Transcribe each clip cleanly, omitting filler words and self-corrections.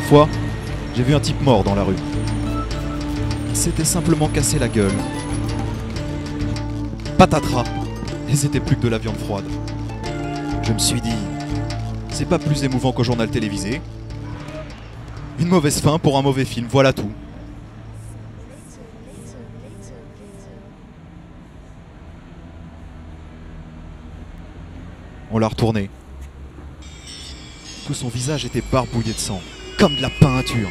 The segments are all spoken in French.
fois, j'ai vu un type mort dans la rue. Il s'était simplement cassé la gueule. Patatras, et c'était plus que de la viande froide. Je me suis dit, c'est pas plus émouvant qu'au journal télévisé. Une mauvaise fin pour un mauvais film, voilà tout. On l'a retourné. Tout son visage était barbouillé de sang, comme de la peinture.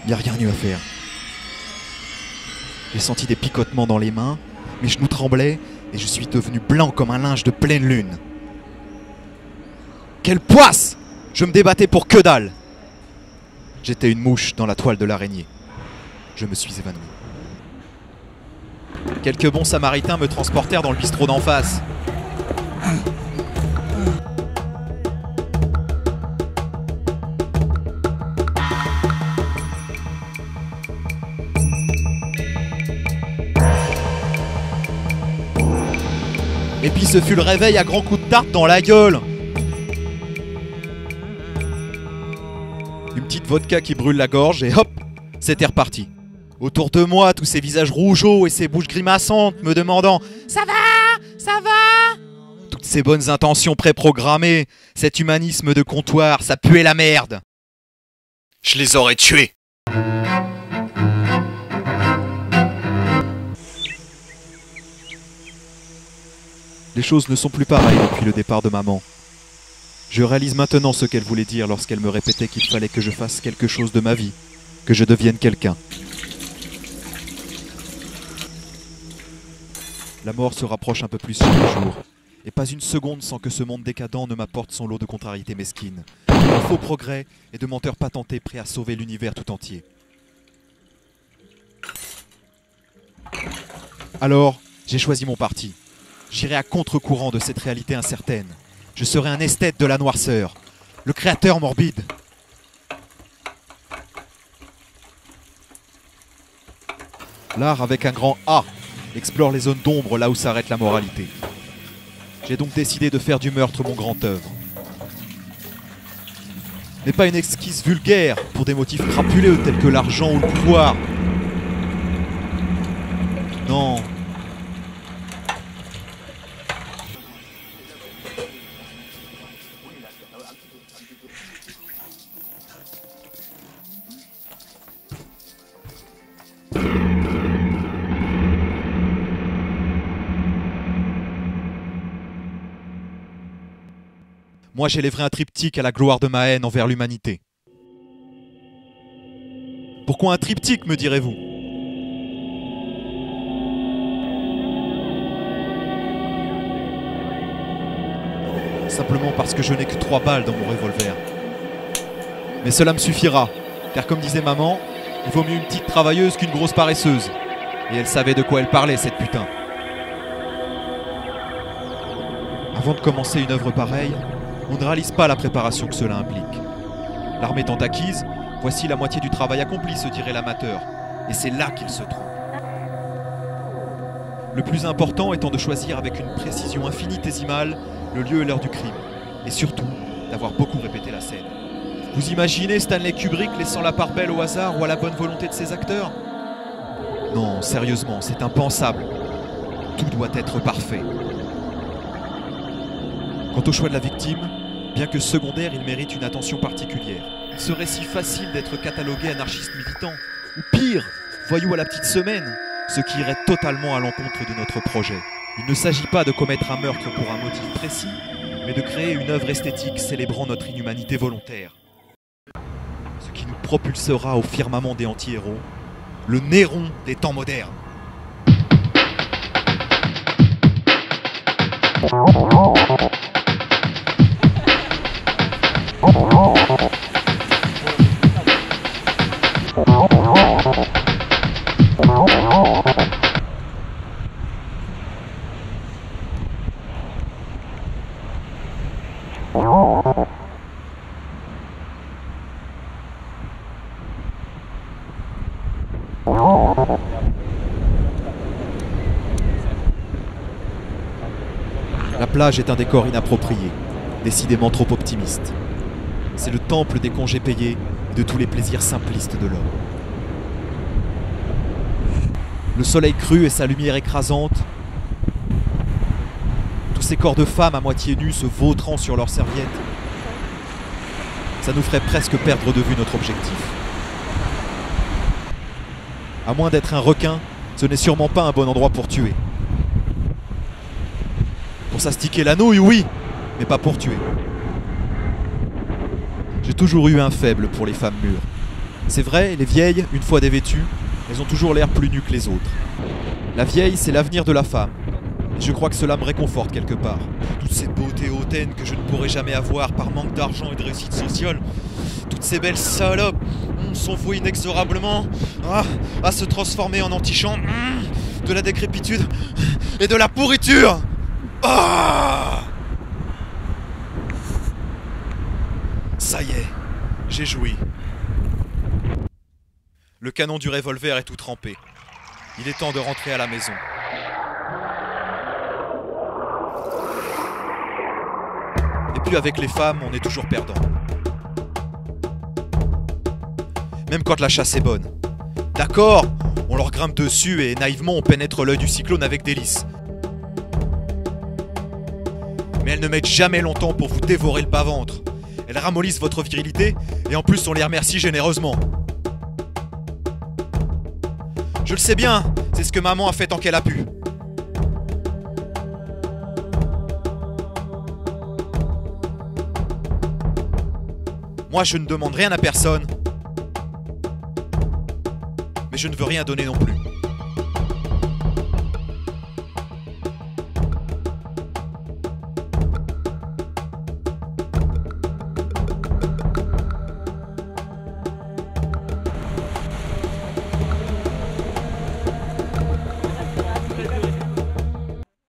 Il n'y a rien eu à faire. J'ai senti des picotements dans les mains, mes genoux tremblaient et je suis devenu blanc comme un linge de pleine lune. Quelle poisse! Je me débattais pour que dalle. J'étais une mouche dans la toile de l'araignée. Je me suis évanoui. Quelques bons samaritains me transportèrent dans le bistrot d'en face. Et puis ce fut le réveil à grands coups de tarte dans la gueule. Une petite vodka qui brûle la gorge et hop, c'était reparti. Autour de moi, tous ces visages rougeaux et ces bouches grimaçantes me demandant « Ça va? Ça va ?» Toutes ces bonnes intentions préprogrammées, cet humanisme de comptoir, ça puait la merde. Je les aurais tués. Les choses ne sont plus pareilles depuis le départ de maman. Je réalise maintenant ce qu'elle voulait dire lorsqu'elle me répétait qu'il fallait que je fasse quelque chose de ma vie, que je devienne quelqu'un. La mort se rapproche un peu plus chaque jour, et pas une seconde sans que ce monde décadent ne m'apporte son lot de contrariétés mesquines, de faux progrès et de menteurs patentés prêts à sauver l'univers tout entier. Alors, j'ai choisi mon parti. J'irai à contre-courant de cette réalité incertaine. Je serai un esthète de la noirceur, le créateur morbide. L'art avec un grand A explore les zones d'ombre là où s'arrête la moralité. J'ai donc décidé de faire du meurtre mon grand œuvre. Mais pas une esquisse vulgaire pour des motifs crapuleux tels que l'argent ou le pouvoir. Non. Moi, j'élèverai un triptyque à la gloire de ma haine envers l'humanité. Pourquoi un triptyque, me direz-vous? Simplement parce que je n'ai que 3 balles dans mon revolver. Mais cela me suffira, car comme disait maman, il vaut mieux une petite travailleuse qu'une grosse paresseuse. Et elle savait de quoi elle parlait, cette putain. Avant de commencer une œuvre pareille, on ne réalise pas la préparation que cela implique. L'arme étant acquise, voici la moitié du travail accompli, se dirait l'amateur. Et c'est là qu'il se trompe. Le plus important étant de choisir avec une précision infinitésimale le lieu et l'heure du crime. Et surtout, d'avoir beaucoup répété la scène. Vous imaginez Stanley Kubrick laissant la part belle au hasard ou à la bonne volonté de ses acteurs? Non, sérieusement, c'est impensable. Tout doit être parfait. Quant au choix de la victime, bien que secondaire, il mérite une attention particulière. Il serait si facile d'être catalogué anarchiste militant, ou pire, voyou à la petite semaine, ce qui irait totalement à l'encontre de notre projet. Il ne s'agit pas de commettre un meurtre pour un motif précis, mais de créer une œuvre esthétique célébrant notre inhumanité volontaire. Ce qui nous propulsera au firmament des anti-héros, le Néron des temps modernes. La plage est un décor inapproprié, décidément trop optimiste. C'est le temple des congés payés et de tous les plaisirs simplistes de l'homme. Le soleil cru et sa lumière écrasante, tous ces corps de femmes à moitié nus se vautrant sur leurs serviettes, ça nous ferait presque perdre de vue notre objectif. À moins d'être un requin, ce n'est sûrement pas un bon endroit pour tuer. Pour s'astiquer la nouille, oui, mais pas pour tuer. J'ai toujours eu un faible pour les femmes mûres. C'est vrai, les vieilles, une fois dévêtues, elles ont toujours l'air plus nues que les autres. La vieille, c'est l'avenir de la femme. Et je crois que cela me réconforte quelque part. Toutes ces beautés hautaines que je ne pourrai jamais avoir par manque d'argent et de réussite sociale. Toutes ces belles salopes sont vouées inexorablement à se transformer en antichamps de la décrépitude et de la pourriture. Ça y est, j'ai joui. Le canon du revolver est tout trempé. Il est temps de rentrer à la maison. Et puis avec les femmes, on est toujours perdant. Même quand la chasse est bonne. D'accord, on leur grimpe dessus et naïvement on pénètre l'œil du cyclone avec délice. Mais elles ne mettent jamais longtemps pour vous dévorer le bas-ventre. Elles ramollissent votre virilité et en plus on les remercie généreusement. Je le sais bien, c'est ce que maman a fait tant qu'elle a pu. Moi je ne demande rien à personne, mais je ne veux rien donner non plus.